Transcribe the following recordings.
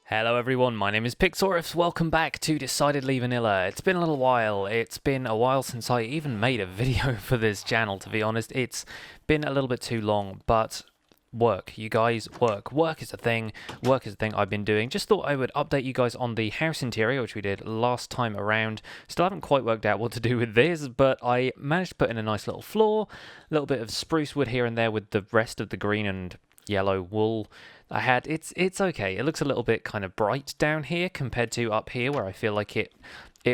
Hello everyone, my name is Pixlriffs. Welcome back to Decidedly Vanilla. It's been a little while. It's been a while since I even made a video for this channel, to be honest. It's been a little bit too long, but work, you guys, work. Work is a thing. Work is a thing I've been doing. Just thought I would update you guys on the house interior, which we did last time around. Still haven't quite worked out what to do with this, but I managed to put in a nice little floor, a little bit of spruce wood here and there with the rest of the green and yellow wool I had. It's okay. It looks a little bit kind of bright down here compared to up here where I feel like it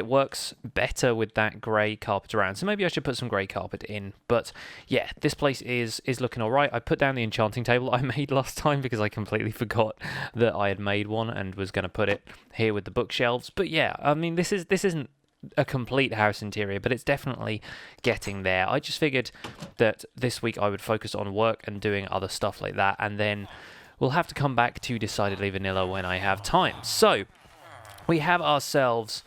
works better with that grey carpet around. So maybe I should put some grey carpet in. But yeah, this place is looking all right. I put down the enchanting table I made last time because I completely forgot that I had made one and was going to put it here with the bookshelves. But yeah, I mean, this isn't a complete house interior, but it's definitely getting there. I just figured that this week I would focus on work and doing other stuff like that, and then we'll have to come back to Decidedly Vanilla when I have time. So, we have ourselves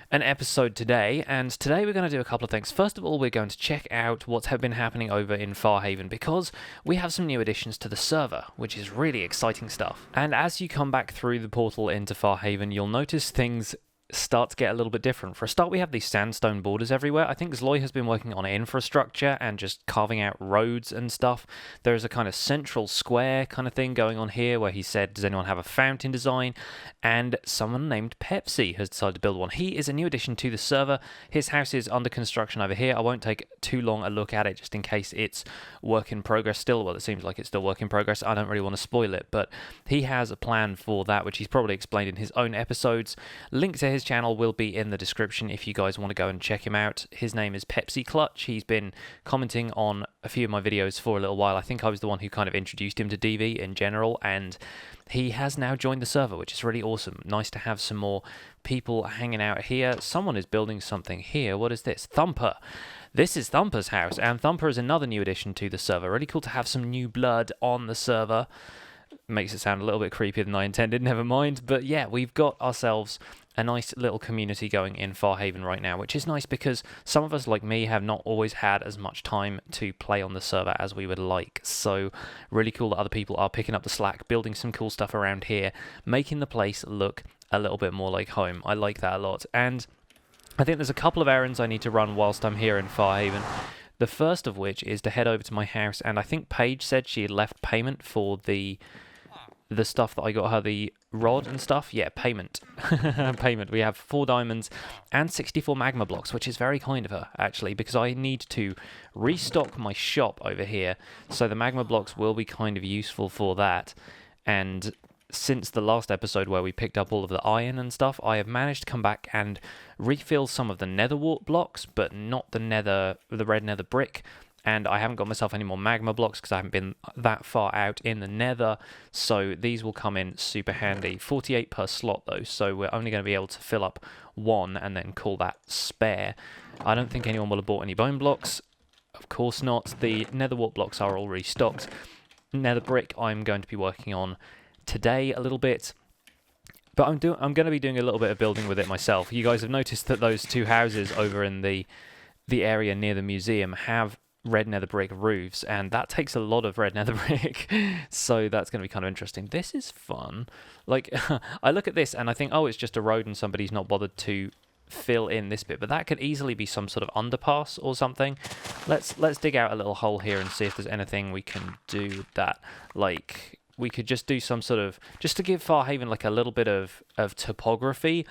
an episode today, and today we're going to do a couple of things. First of all, we're going to check out what's been happening over in Farhaven, because we have some new additions to the server, which is really exciting stuff. And as you come back through the portal into Farhaven, you'll notice things start to get a little bit different. For a start, we have these sandstone borders everywhere. I think Zloy has been working on infrastructure and just carving out roads and stuff. There's a kind of central square kind of thing going on here where he said, does anyone have a fountain design? And someone named Pepsi has decided to build one. He is a new addition to the server. His house is under construction over here. I won't take too long a look at it just in case it's work in progress still. Well, it seems like it's still work in progress. I don't really want to spoil it, but he has a plan for that, which he's probably explained in his own episodes. Link to his channel will be in the description if you guys want to go and check him out. His name is Pepsi Clutch. He's been commenting on a few of my videos for a little while. I think I was the one who kind of introduced him to DV in general, and he has now joined the server, which is really awesome. Nice to have some more people hanging out here. Someone is building something here. What is this? Thumper. This is Thumper's house, and Thumper is another new addition to the server. Really cool to have some new blood on the server. Makes it sound a little bit creepier than I intended, never mind. But yeah, we've got ourselves a nice little community going in Farhaven right now, which is nice because some of us, like me, have not always had as much time to play on the server as we would like. So really cool that other people are picking up the slack, building some cool stuff around here, making the place look a little bit more like home. I like that a lot. And I think there's a couple of errands I need to run whilst I'm here in Farhaven. The first of which is to head over to my house, and I think Paige said she had left payment for the stuff that I got her, the rod and stuff. Yeah, payment. Payment. We have 4 diamonds and 64 magma blocks, which is very kind of her, actually, because I need to restock my shop over here, so the magma blocks will be kind of useful for that. And since the last episode where we picked up all of the iron and stuff, I have managed to come back and refill some of the nether wart blocks, but not the red nether brick. And I haven't got myself any more magma blocks because I haven't been that far out in the nether, so these will come in super handy. 48 per slot though, so we're only going to be able to fill up 1 and then call that spare. I don't think anyone will have bought any bone blocks. Of course not. The nether wart blocks are already stocked. Nether brick I'm going to be working on today a little bit, but I'm going to be doing a little bit of building with it myself. You guys have noticed that those 2 houses over in the area near the museum have red nether brick roofs, and that takes a lot of red nether brick, so that's going to be kind of interesting. This is fun. Like, I look at this and I think, oh, it's just a road and somebody's not bothered to fill in this bit, but that could easily be some sort of underpass or something. Let's dig out a little hole here and see if there's anything we can do with that. Like, we could just do some sort of, just to give Farhaven like a little bit of topography.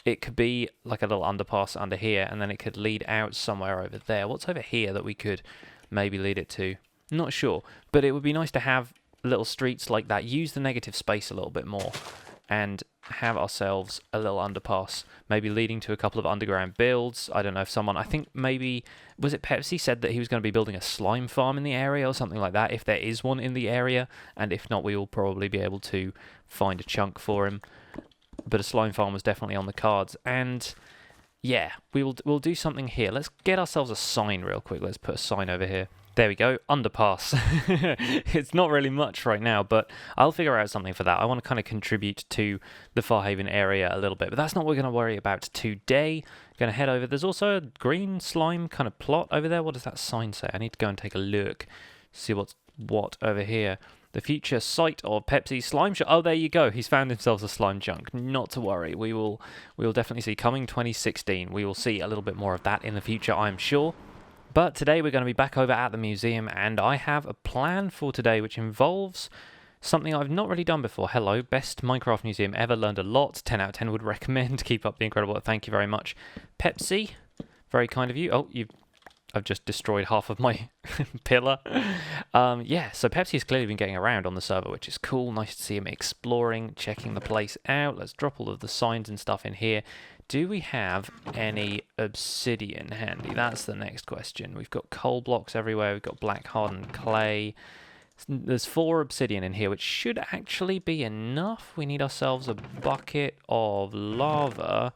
It could be like a little underpass under here, and then it could lead out somewhere over there. What's over here that we could maybe lead it to? Not sure, but it would be nice to have little streets like that. Use the negative space a little bit more and have ourselves a little underpass, maybe leading to a couple of underground builds. I don't know if someone, I think maybe, was it Pepsi said that he was going to be building a slime farm in the area or something like that, if there is one in the area, and if not, we will probably be able to find a chunk for him. But a slime farm was definitely on the cards. And yeah, we'll do something here. Let's get ourselves a sign real quick. Let's put a sign over here. There we go, underpass. It's not really much right now, but I'll figure out something for that. I want to kind of contribute to the Farhaven area a little bit, but that's not what we're going to worry about today. Going to head over. There's also a green slime kind of plot over there. What does that sign say? I need to go and take a look, see what's what over here. The future site of Pepsi's slime chunk. Oh, there you go. He's found himself a slime chunk. Not to worry. We will definitely see coming 2016. We will see a little bit more of that in the future, I'm sure. But today we're going to be back over at the museum, and I have a plan for today which involves something I've not really done before. Hello, best Minecraft museum ever. Learned a lot. 10 out of 10 would recommend. Keep up the incredible work. Thank you very much. Pepsi, very kind of you. Oh, I've just destroyed half of my pillar. Yeah, so Pepsi has clearly been getting around on the server, which is cool. Nice to see him exploring, checking the place out. Let's drop all of the signs and stuff in here. Do we have any obsidian handy? That's the next question. We've got coal blocks everywhere. We've got black hardened clay. There's 4 obsidian in here, which should actually be enough. We need ourselves a bucket of lava,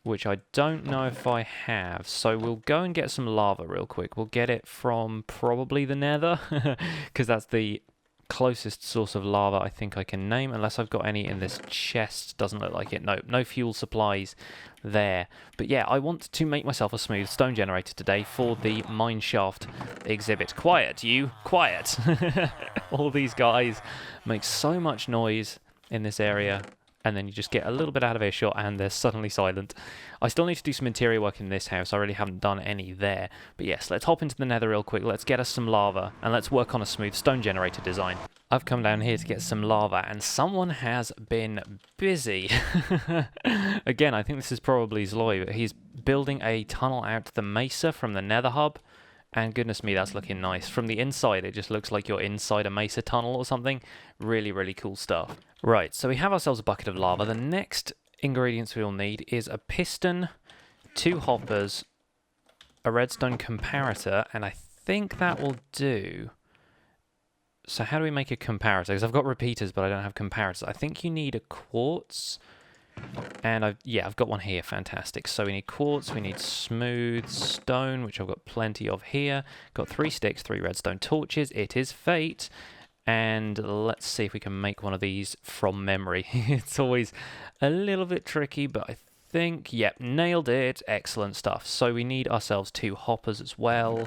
which I don't know if I have. So we'll go and get some lava real quick. We'll get it from probably the nether, because that's the closest source of lava I think I can name, unless I've got any in this chest. Doesn't look like it. No fuel supplies there. But yeah, I want to make myself a smooth stone generator today for the Mineshaft exhibit. Quiet, you. Quiet. All these guys make so much noise in this area, and then you just get a little bit out of earshot and they're suddenly silent. I still need to do some interior work in this house. I really haven't done any there. But yes, let's hop into the nether real quick. Let's get us some lava and let's work on a smooth stone generator design. I've come down here to get some lava and someone has been busy. Again, I think this is probably Zloy, but he's building a tunnel out to the mesa from the nether hub. And goodness me, that's looking nice. From the inside, it just looks like you're inside a mesa tunnel or something. Really, really cool stuff. Right, so we have ourselves a bucket of lava. The next ingredients we'll need is a piston, 2 hoppers, a redstone comparator, and I think that will do. So how do we make a comparator? Because I've got repeaters, but I don't have comparators. I think you need a quartz. And I've got one here. Fantastic. So we need quartz, we need smooth stone, which I've got plenty of here. Got 3 sticks, 3 redstone torches. It is fate. And let's see if we can make one of these from memory. It's always a little bit tricky, but I think, yep, nailed it. Excellent stuff. So we need ourselves 2 hoppers as well.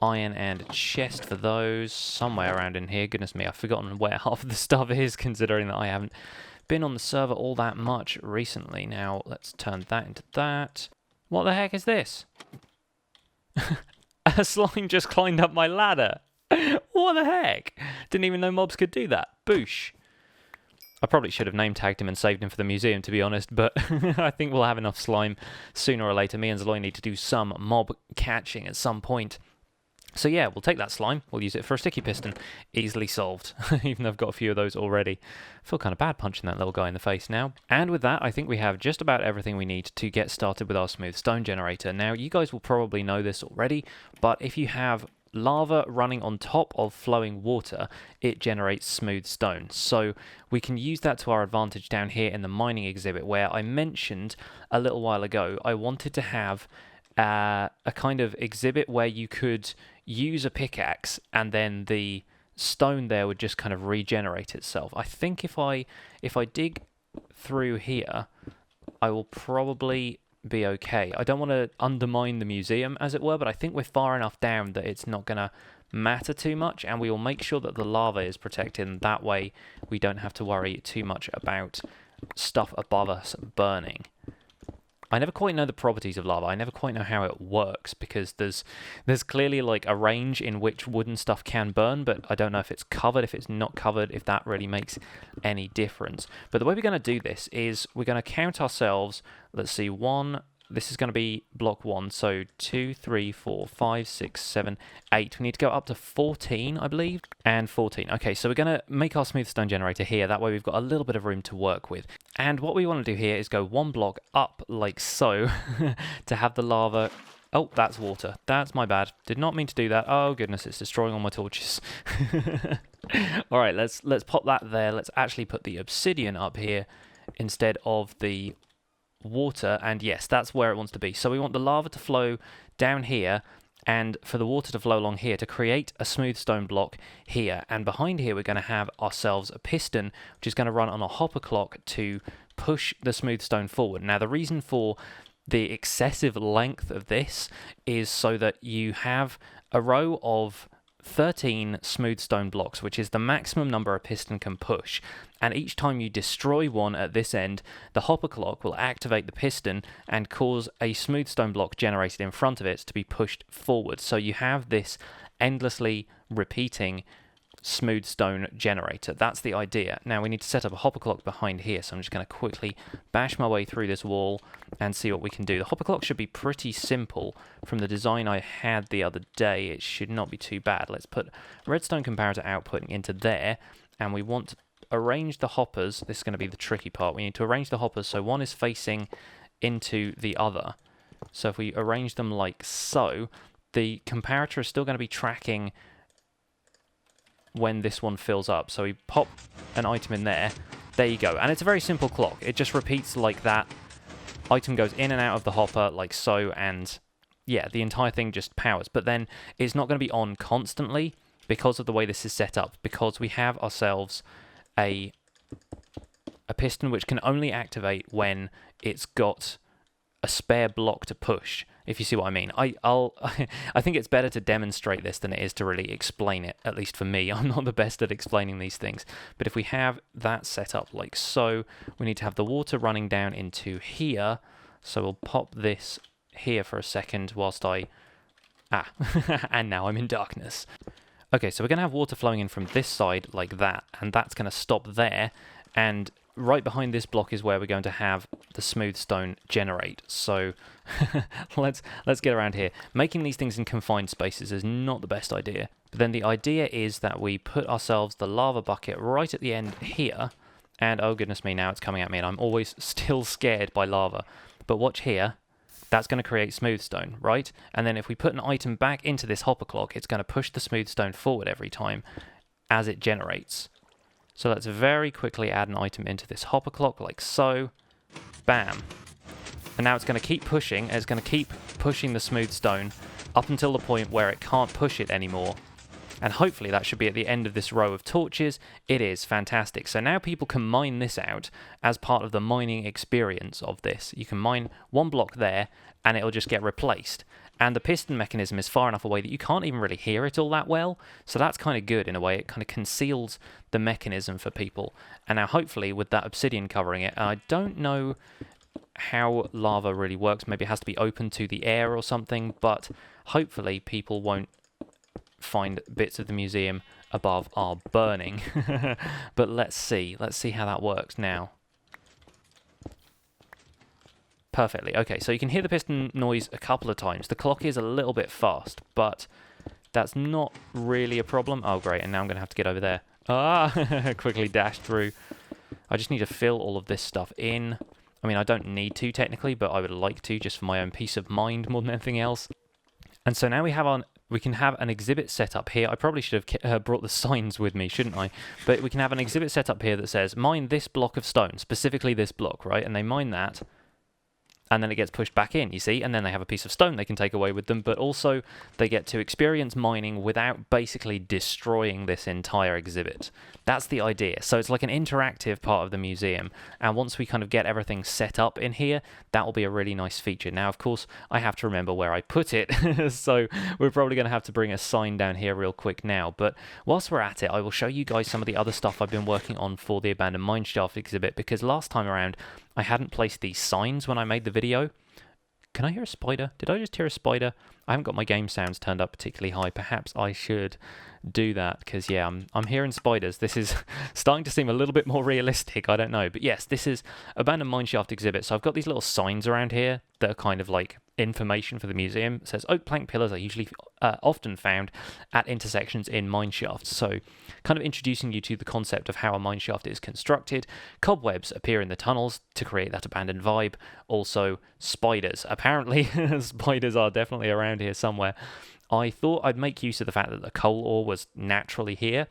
Iron and a chest for those. Somewhere around in here. Goodness me, I've forgotten where half of the stuff is, considering that I haven't been on the server all that much recently. Now, let's turn that into that. What the heck is this? A slime just climbed up my ladder. What the heck? Didn't even know mobs could do that. Boosh. I probably should have name tagged him and saved him for the museum, to be honest, but I think we'll have enough slime sooner or later. Me and Zloy need to do some mob catching at some point. So yeah, we'll take that slime, we'll use it for a sticky piston. Easily solved, even though I've got a few of those already. I feel kind of bad punching that little guy in the face now. And with that, I think we have just about everything we need to get started with our smooth stone generator. Now, you guys will probably know this already, but if you have lava running on top of flowing water, it generates smooth stone. So we can use that to our advantage down here in the mining exhibit, where I mentioned a little while ago I wanted to have a kind of exhibit where you could use a pickaxe and then the stone there would just kind of regenerate itself. I think if I dig through here, I will probably be okay. I don't want to undermine the museum, as it were, but I think we're far enough down that it's not going to matter too much, and we will make sure that the lava is protected, and that way we don't have to worry too much about stuff above us burning. I never quite know the properties of lava. I never quite know how it works, because there's clearly like a range in which wooden stuff can burn, but I don't know if it's covered, if it's not covered, if that really makes any difference. But the way we're going to do this is we're going to count ourselves. Let's see, this is going to be block 1, so 2, 3, 4, 5, 6, 7, 8. We need to go up to 14, I believe, and 14. Okay, so we're going to make our smooth stone generator here. That way we've got a little bit of room to work with. And what we want to do here is go 1 block up, like so, to have the lava... Oh, that's water. That's my bad. Did not mean to do that. Oh, goodness, it's destroying all my torches. All right, let's pop that there. Let's actually put the obsidian up here instead of the water, and yes, that's where it wants to be. So we want the lava to flow down here and for the water to flow along here to create a smooth stone block here, and behind here we're going to have ourselves a piston which is going to run on a hopper clock to push the smooth stone forward. Now, the reason for the excessive length of this is so that you have a row of 13 smooth stone blocks, which is the maximum number a piston can push. And each time you destroy one at this end, the hopper clock will activate the piston and cause a smooth stone block generated in front of it to be pushed forward. So you have this endlessly repeating smooth stone generator. That's the idea. Now we need to set up a hopper clock behind here, so I'm just going to quickly bash my way through this wall and see what we can do. The hopper clock should be pretty simple. From the design I had the other day, it should not be too bad. Let's put redstone comparator output into there, and we want to arrange the hoppers. This is going to be the tricky part. We need to arrange the hoppers so one is facing into the other. So if we arrange them like so, the comparator is still going to be tracking when this one fills up. So we pop an item in there. There you go. And it's a very simple clock. It just repeats like that. Item goes in and out of the hopper like so, and yeah, the entire thing just powers. But then it's not going to be on constantly because of the way this is set up, because we have ourselves a piston which can only activate when it's got a spare block to push, if you see what I mean. I think it's better to demonstrate this than it is to really explain it, at least for me. I'm not the best at explaining these things. But if we have that set up like so, we need to have the water running down into here. So we'll pop this here for a second whilst I... and now I'm in darkness. Okay, so we're going to have water flowing in from this side like that, and that's going to stop there, and right behind this block is where we're going to have the smooth stone generate. So let's get around here. Making these things in confined spaces is not the best idea. But then the idea is that we put ourselves the lava bucket right at the end here, and oh goodness me, now it's coming at me, and I'm always still scared by lava. But watch here. That's going to create smooth stone, right? And then if we put an item back into this hopper clock, it's going to push the smooth stone forward every time as it generates. So let's very quickly add an item into this hopper clock like so. Bam. And now it's going to keep pushing, and it's going to keep pushing the smooth stone up until the point where it can't push it anymore. And hopefully that should be at the end of this row of torches. It is fantastic. So now people can mine this out as part of the mining experience of this. You can mine one block there, and it'll just get replaced. And the piston mechanism is far enough away that you can't even really hear it all that well. So that's kind of good in a way. It kind of conceals the mechanism for people. And now hopefully with that obsidian covering it, I don't know how lava really works. Maybe it has to be open to the air or something. But hopefully people won't find bits of the museum above are burning. But let's see how that works now. Perfectly. Okay, so you can hear the piston noise a couple of times. The clock is a little bit fast, but that's not really a problem. Oh great, and now I'm gonna have to get over there. Quickly dash through. I just need to fill all of this stuff in. I mean, I don't need to technically, but I would like to, just for my own peace of mind more than anything else. And so now we can have an exhibit set up here. I probably should have brought the signs with me, shouldn't I? But we can have an exhibit set up here that says, mine this block of stone, specifically this block, right? And they mine that, and then it gets pushed back in, you see? And then they have a piece of stone they can take away with them, but also they get to experience mining without basically destroying this entire exhibit. That's the idea. So it's like an interactive part of the museum, and once we kind of get everything set up in here, that will be a really nice feature. Now, of course, I have to remember where I put it, so we're probably going to have to bring a sign down here real quick now, but whilst we're at it, I will show you guys some of the other stuff I've been working on for the Abandoned Mineshaft exhibit, because last time around, I hadn't placed these signs when I made the video. Can I hear a spider? Did I just hear a spider? I haven't got my game sounds turned up particularly high. Perhaps I should do that, because yeah, I'm hearing spiders. This is starting to seem a little bit more realistic. I don't know. But yes, this is Abandoned Mineshaft exhibit. So I've got these little signs around here that are kind of like information for the museum. It says oak plank pillars are usually often found at intersections in mineshafts. So kind of introducing you to the concept of how a mineshaft is constructed. Cobwebs appear in the tunnels to create that abandoned vibe. Also spiders. Apparently spiders are definitely around here somewhere. I thought I'd make use of the fact that the coal ore was naturally here,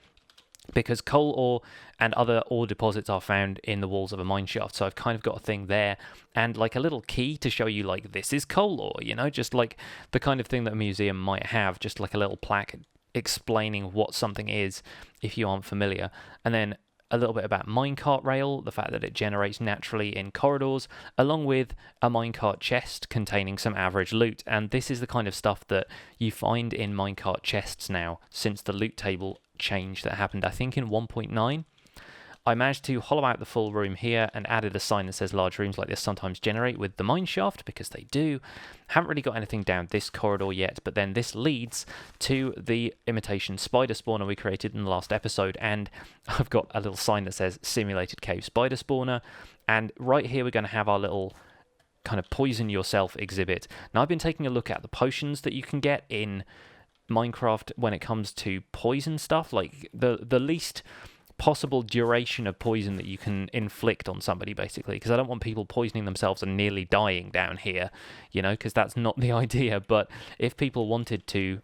because coal ore and other ore deposits are found in the walls of a mineshaft. So I've kind of got a thing there, and like a little key to show you, like, this is coal ore, you know, just like the kind of thing that a museum might have, just like a little plaque explaining what something is if you aren't familiar. And then a little bit about minecart rail, the fact that it generates naturally in corridors, along with a minecart chest containing some average loot. And this is the kind of stuff that you find in minecart chests now since the loot table change that happened, I think, in 1.9. I managed to hollow out the full room here and added a sign that says large rooms like this sometimes generate with the Mineshaft, because they do. Haven't really got anything down this corridor yet, but then this leads to the imitation spider spawner we created in the last episode, and I've got a little sign that says simulated cave spider spawner, and right here we're going to have our little kind of poison yourself exhibit. Now, I've been taking a look at the potions that you can get in Minecraft when it comes to poison stuff, like the least possible duration of poison that you can inflict on somebody, basically, because I don't want people poisoning themselves and nearly dying down here, you know, because that's not the idea. But if people wanted to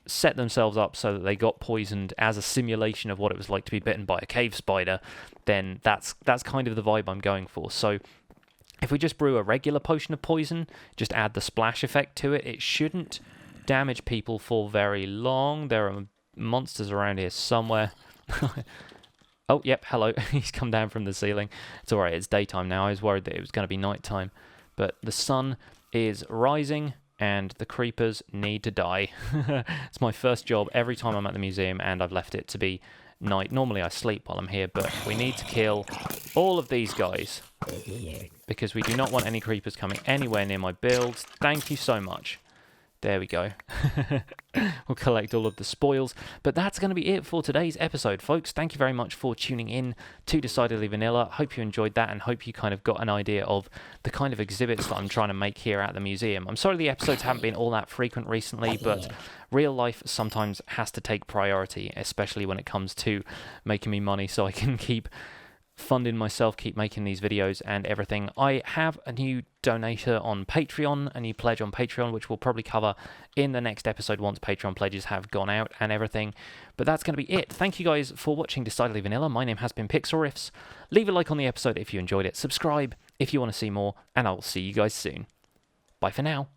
set themselves up so that they got poisoned as a simulation of what it was like to be bitten by a cave spider, then that's kind of the vibe I'm going for. So if we just brew a regular potion of poison, just add the splash effect to it, it shouldn't damage people for very long. There are monsters around here somewhere. Oh, yep, hello. He's come down from the ceiling. It's alright, it's daytime now. I was worried that it was going to be nighttime. But the sun is rising, and the creepers need to die. It's my first job every time I'm at the museum, and I've left it to be night. Normally I sleep while I'm here, but we need to kill all of these guys, because we do not want any creepers coming anywhere near my builds. Thank you so much. There we go. We'll collect all of the spoils. But that's going to be it for today's episode, folks. Thank you very much for tuning in to Decidedly Vanilla. Hope you enjoyed that, and hope you kind of got an idea of the kind of exhibits that I'm trying to make here at the museum. I'm sorry the episodes haven't been all that frequent recently, but real life sometimes has to take priority, especially when it comes to making me money so I can keep funding myself, keep making these videos and everything. I have a new donator on Patreon, a new pledge on Patreon, which we'll probably cover in the next episode once Patreon pledges have gone out and everything. But that's going to be it. Thank you guys for watching Decidedly Vanilla. My name has been Pixlriffs. Leave a like on the episode if you enjoyed it. Subscribe if you want to see more, and I will see you guys soon. Bye for now.